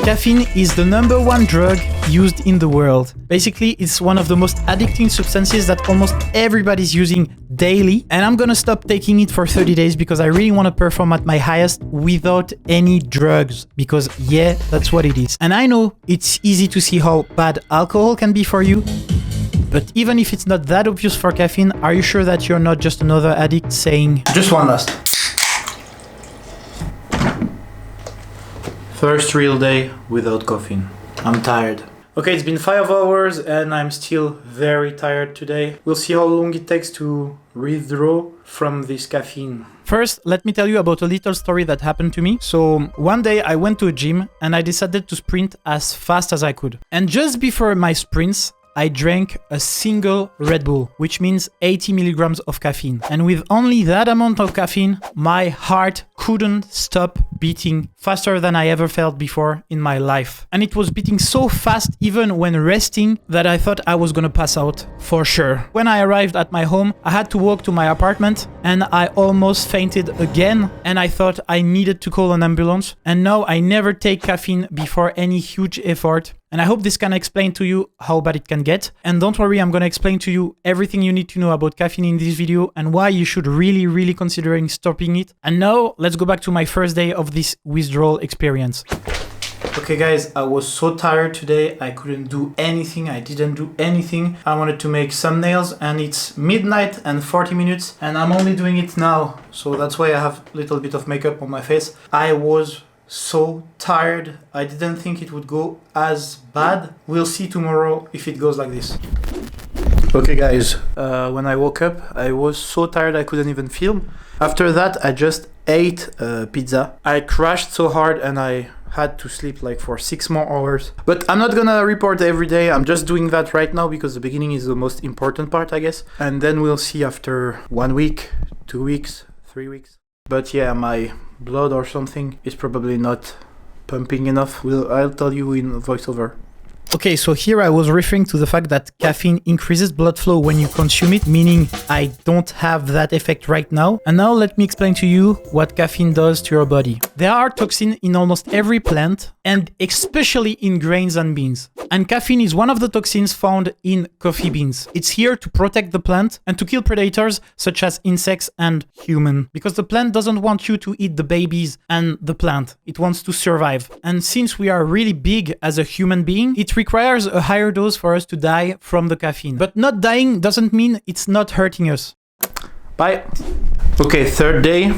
Caffeine is the #1 drug used in the world. Basically, it's one of the most addicting substances that almost everybody's using daily. And I'm gonna stop taking it for 30 days because I really want to perform at my highest without any drugs. Because yeah, that's what it is. And I know it's easy to see how bad alcohol can be for you. But even if it's not that obvious for caffeine, are you sure that you're not just another addict saying, just one last. First real day without caffeine. I'm tired. Okay, it's been 5 hours and I'm still very tired today. We'll see how long it takes to withdraw from this caffeine. First, let me tell you about a little story that happened to me. So one day I went to a gym and I decided to sprint as fast as I could. And just before my sprints, I drank a single Red Bull, which means 80 milligrams of caffeine. And with only that amount of caffeine, my heart couldn't stop beating faster than I ever felt before in my life. And it was beating so fast even when resting that I thought I was gonna pass out for sure. When I arrived at my home, I had to walk to my apartment and I almost fainted again. And I thought I needed to call an ambulance. And no, I never take caffeine before any huge effort. And I hope this can explain to you how bad it can get. And don't worry, I'm gonna explain to you everything you need to know about caffeine in this video and why you should really considering stopping it. And now, let's go back to my first day of this withdrawal experience. Okay guys, I was so tired today, I couldn't do anything, I didn't do anything. I wanted to make some nails and it's midnight and 40 minutes and I'm only doing it now. So that's why I have a little bit of makeup on my face. I was so tired. I didn't think it would go as bad. We'll see tomorrow if it goes like this. Okay guys, when I woke up, I was so tired I couldn't even film. After that, I just ate pizza. I crashed so hard and I had to sleep like for 6 more hours. But I'm not gonna report every day. I'm just doing that right now because the beginning is the most important part, I guess. And then we'll see after 1 week, 2 weeks, 3 weeks. But yeah, my blood or something is probably not pumping enough. I'll tell you in voiceover. Okay, so here I was referring to the fact that caffeine increases blood flow when you consume it, meaning I don't have that effect right now. And now let me explain to you what caffeine does to your body. There are toxins in almost every plant, and especially in grains and beans. And caffeine is one of the toxins found in coffee beans. It's here to protect the plant and to kill predators such as insects and humans. Because the plant doesn't want you to eat the babies and the plant. It wants to survive. And since we are really big as a human being, it requires a higher dose for us to die from the caffeine. But not dying doesn't mean it's not hurting us. Bye. Okay, third day.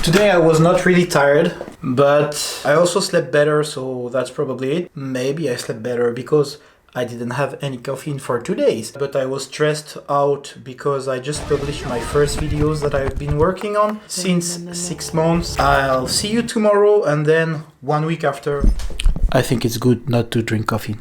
Today I was not really tired, but I also slept better, so that's probably it. Maybe I slept better because I didn't have any caffeine for 2 days. But I was stressed out because I just published my first videos that I've been working on since 6 months. I'll see you tomorrow and then 1 week after. I think it's good not to drink coffee.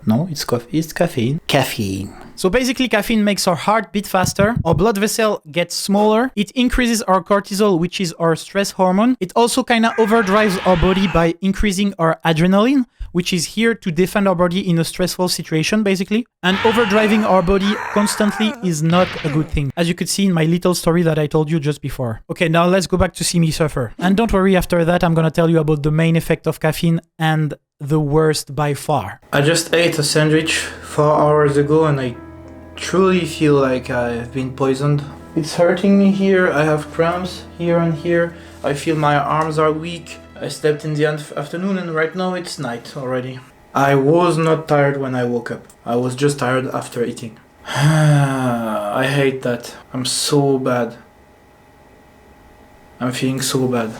No, it's coffee. It's caffeine. Caffeine. So basically, caffeine makes our heart beat faster, our blood vessel gets smaller, it increases our cortisol, which is our stress hormone. It also kind of overdrives our body by increasing our adrenaline, which is here to defend our body in a stressful situation, basically. And overdriving our body constantly is not a good thing, as you could see in my little story that I told you just before. Okay, now let's go back to see me suffer. And don't worry, after that, I'm gonna tell you about the main effect of caffeine and the worst by far. I just ate a sandwich 4 hours ago and I truly feel like I've been poisoned. It's hurting me here, I have cramps here and here. I feel my arms are weak. I slept in the afternoon and right now it's night already. I was not tired when I woke up. I was just tired after eating. I hate that. I'm so bad. I'm feeling so bad.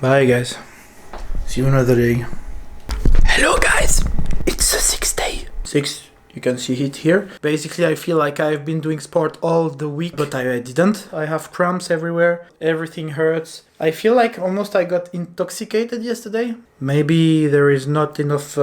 Bye guys. See you another day. Hello guys! It's the 6th day. 6, you can see it here. Basically I feel like I've been doing sport all the week, but I didn't. I have cramps everywhere. Everything hurts. I feel like almost I got intoxicated yesterday. Maybe there is not enough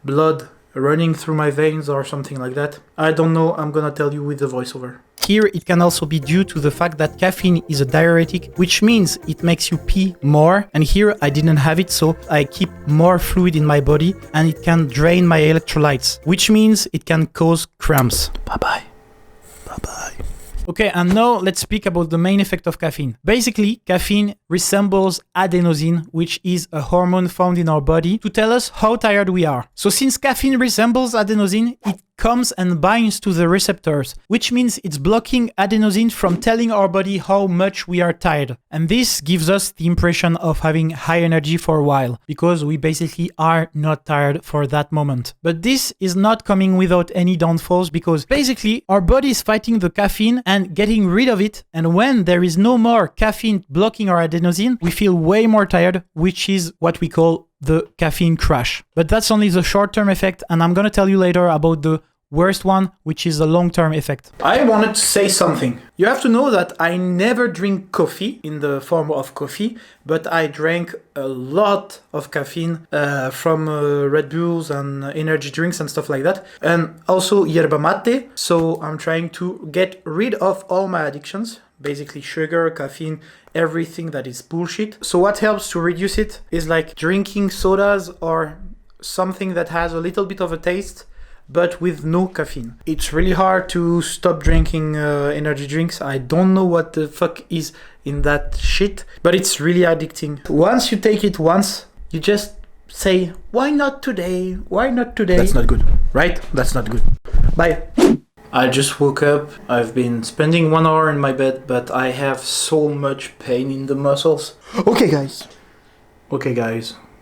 blood running through my veins or something like that. I don't know, I'm gonna tell you with the voiceover. Here it can also be due to the fact that caffeine is a diuretic, which means it makes you pee more. And here I didn't have it, so I keep more fluid in my body and it can drain my electrolytes, which means it can cause cramps. Bye bye. Bye bye. Okay, and now let's speak about the main effect of caffeine. Basically, caffeine resembles adenosine, which is a hormone found in our body, to tell us how tired we are. So since caffeine resembles adenosine, it comes and binds to the receptors, which means it's blocking adenosine from telling our body how much we are tired. And this gives us the impression of having high energy for a while, because we basically are not tired for that moment. But this is not coming without any downfalls, because basically our body is fighting the caffeine and getting rid of it. And when there is no more caffeine blocking our adenosine, we feel way more tired, which is what we call the caffeine crash. But that's only the short-term effect, and I'm gonna tell you later about the worst one, which is the long-term effect. I wanted to say something. You have to know that I never drink coffee in the form of coffee, but I drank a lot of caffeine from Red Bulls and energy drinks and stuff like that. And also yerba mate. So I'm trying to get rid of all my addictions. Basically sugar, caffeine, everything that is bullshit. So what helps to reduce it is like drinking sodas or something that has a little bit of a taste, but with no caffeine. It's really hard to stop drinking energy drinks. I don't know what the fuck is in that shit, but it's really addicting. Once you take it once, you just say, why not today? Why not today? That's not good, right? That's not good. Bye. I just woke up. I've been spending 1 hour in my bed, but I have so much pain in the muscles. Okay, guys.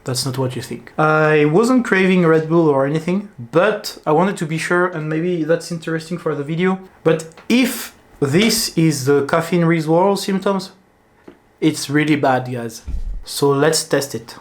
That's not what you think. I wasn't craving Red Bull or anything, but I wanted to be sure, and maybe that's interesting for the video. But if this is the caffeine withdrawal symptoms, it's really bad, guys. So let's test it.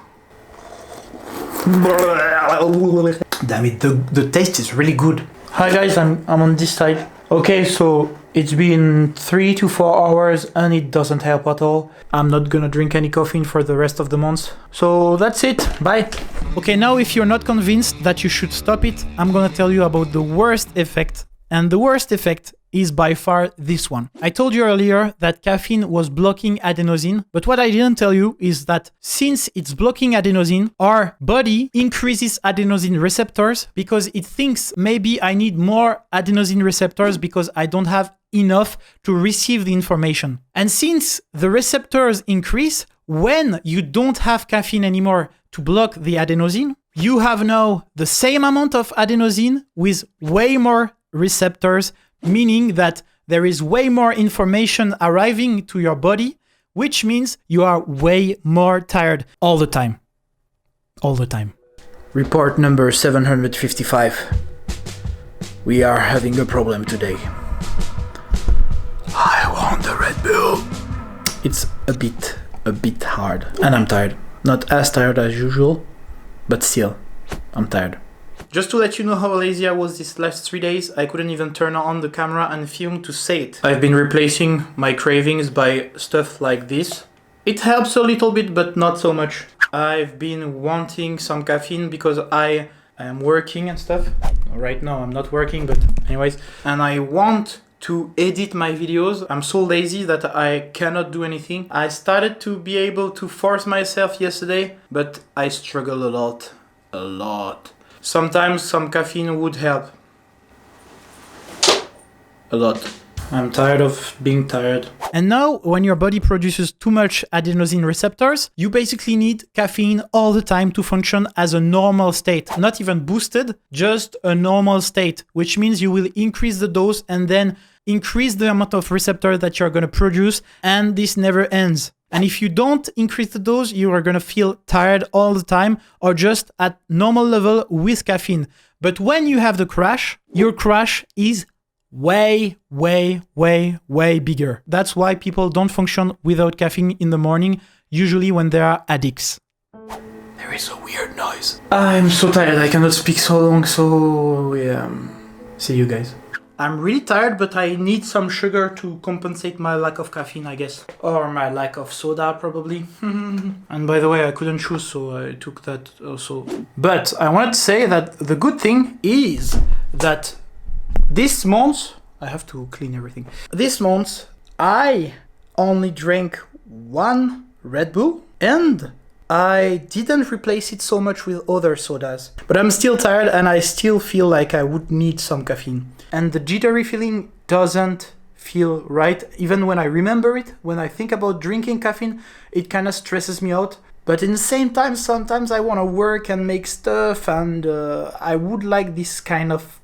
Damn it, the taste is really good. Hi guys, I'm on this side. Okay, so it's been 3 to 4 hours and it doesn't help at all. I'm not gonna drink any caffeine for the rest of the month. So that's it, bye. Okay, now if you're not convinced that you should stop it, I'm gonna tell you about the worst effect. And the worst effect is by far this one. I told you earlier that caffeine was blocking adenosine, but what I didn't tell you is that since it's blocking adenosine, our body increases adenosine receptors because it thinks maybe I need more adenosine receptors because I don't have enough to receive the information. And since the receptors increase, when you don't have caffeine anymore to block the adenosine, you have now the same amount of adenosine with way more receptors, meaning that there is way more information arriving to your body, which means you are way more tired all the time. All the time. Report number 755. We are having a problem today. I want the Red Bull. It's a bit hard. And I'm tired. Not as tired as usual, but still, I'm tired. Just to let you know how lazy I was these last 3 days, I couldn't even turn on the camera and film to say it. I've been replacing my cravings by stuff like this. It helps a little bit, but not so much. I've been wanting some caffeine because I am working and stuff. Right now I'm not working, but anyways. And I want to edit my videos. I'm so lazy that I cannot do anything. I started to be able to force myself yesterday, but I struggle a lot. Sometimes some caffeine would help. A lot. I'm tired of being tired. And now, when your body produces too much adenosine receptors, you basically need caffeine all the time to function as a normal state. Not even boosted, just a normal state, which means you will increase the dose and then increase the amount of receptor that you're going to produce, and this never ends. And if you don't increase the dose, you are going to feel tired all the time or just at normal level with caffeine. But when you have the crash, your crash is way bigger. That's why people don't function without caffeine in the morning, usually when they are addicts. There is a weird noise. I'm so tired, I cannot speak so long, so yeah. See you guys. I'm really tired, but I need some sugar to compensate my lack of caffeine, I guess. Or my lack of soda, probably. And by the way, I couldn't choose, so I took that also. But I wanted to say that the good thing is that this month, I have to clean everything. This month, I only drank 1 Red Bull and I didn't replace it so much with other sodas. But I'm still tired and I still feel like I would need some caffeine. And the jittery feeling doesn't feel right. Even when I remember it, when I think about drinking caffeine, it kind of stresses me out. But in the same time, sometimes I want to work and make stuff, and I would like this kind of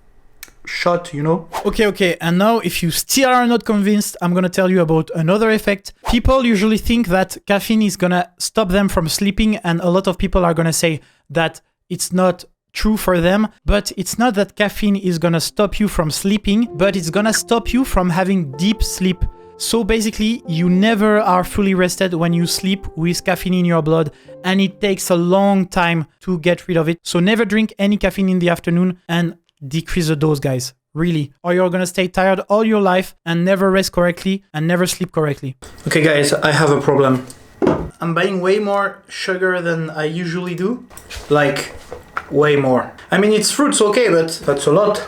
shot, you know? Okay, and now if you still are not convinced, I'm gonna tell you about another effect. People usually think that caffeine is gonna stop them from sleeping, and a lot of people are gonna say that it's not true for them, but it's not that caffeine is gonna stop you from sleeping, but it's gonna stop you from having deep sleep. So basically, you never are fully rested when you sleep with caffeine in your blood, and it takes a long time to get rid of it. So never drink any caffeine in the afternoon, and decrease the dose, guys, really, or you're gonna stay tired all your life and never rest correctly and never sleep correctly. Okay guys, I have a problem. I'm buying way more sugar than I usually do, like way more. I mean, it's fruits, okay, but that's a lot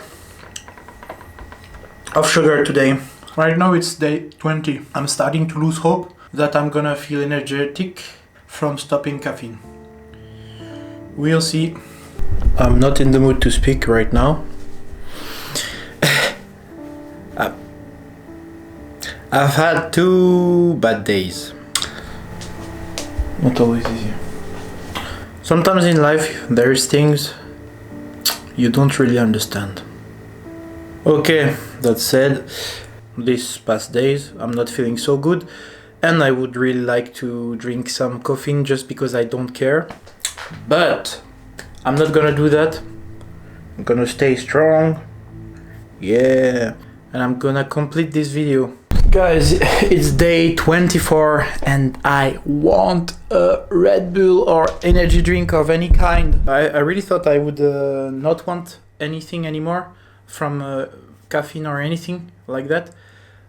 of sugar today. Right now it's day 20. I'm starting to lose hope that I'm gonna feel energetic from stopping caffeine. We'll see. I'm not in the mood to speak right now. I've had 2 bad days. Not always easy. Sometimes in life there's things you don't really understand. Okay, that said, these past days I'm not feeling so good, and I would really like to drink some caffeine just because I don't care. But I'm not gonna do that. I'm gonna stay strong. Yeah. And I'm gonna complete this video. Guys, it's day 24 and I want a Red Bull or energy drink of any kind. I really thought I would not want anything anymore from caffeine or anything like that.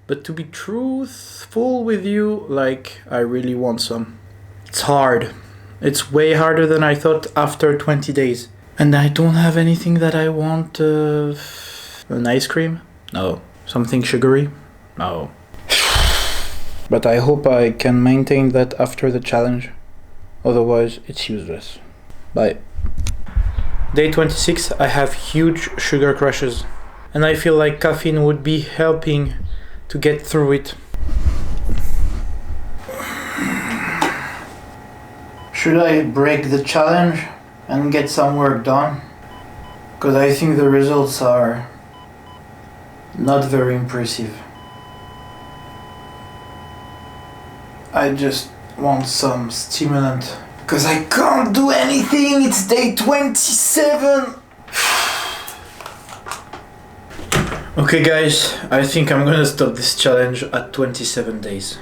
But to be truthful with you, like, I really want some. It's hard. It's way harder than I thought after 20 days. And I don't have anything that I want. An ice cream? No. Something sugary? No. But I hope I can maintain that after the challenge. Otherwise, it's useless. Bye. Day 26, I have huge sugar crashes. And I feel like caffeine would be helping to get through it. Should I break the challenge and get some work done? Because I think the results are not very impressive. I just want some stimulant. Because I can't do anything, it's day 27! Okay guys, I think I'm gonna stop this challenge at 27 days.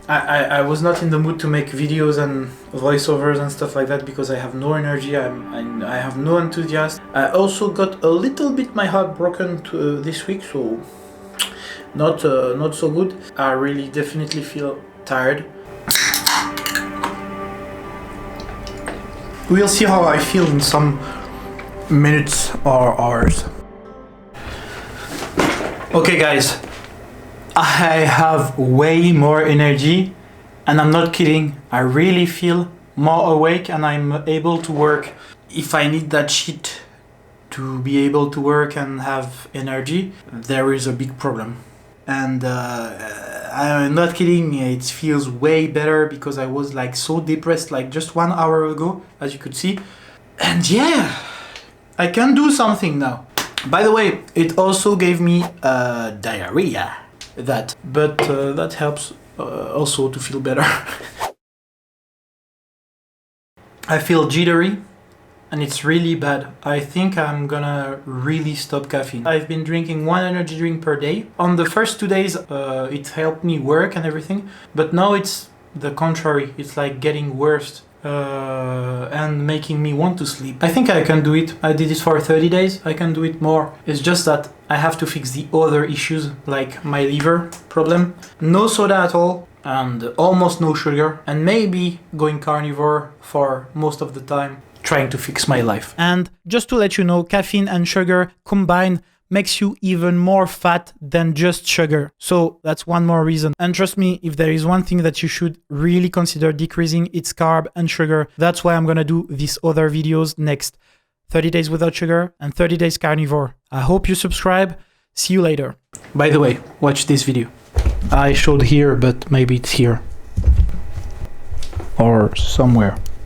I was not in the mood to make videos and voiceovers and stuff like that because I have no energy, I have no enthusiasm. I also got a little bit my heart broken this week, so not so good. I really definitely feel tired. We'll see how I feel in some minutes or hours. Okay guys, I have way more energy, and I'm not kidding. I really feel more awake and I'm able to work. If I need that shit to be able to work and have energy, there is a big problem. And I'm not kidding, it feels way better because I was like so depressed like just 1 hour ago, as you could see. And yeah, I can do something now. By the way, it also gave me diarrhea. That helps also to feel better. I feel jittery and it's really bad. I think I'm gonna really stop caffeine. I've been drinking 1 energy drink per day. On the first 2 days it helped me work and everything, but now it's the contrary. It's like getting worse and making me want to sleep. I think I can do it. I did it for 30 days. I can do it more. It's just that I have to fix the other issues, like my liver problem. No soda at all and almost no sugar, and maybe going carnivore for most of the time, trying to fix my life. And just to let you know, caffeine and sugar combined makes you even more fat than just sugar. So that's one more reason. And trust me, if there is one thing that you should really consider decreasing, it's carb and sugar. That's why I'm gonna do these other videos next. 30 days without sugar and 30 days carnivore. I hope you subscribe. See you later. By the way, watch this video. I showed here, but maybe it's here. Or somewhere.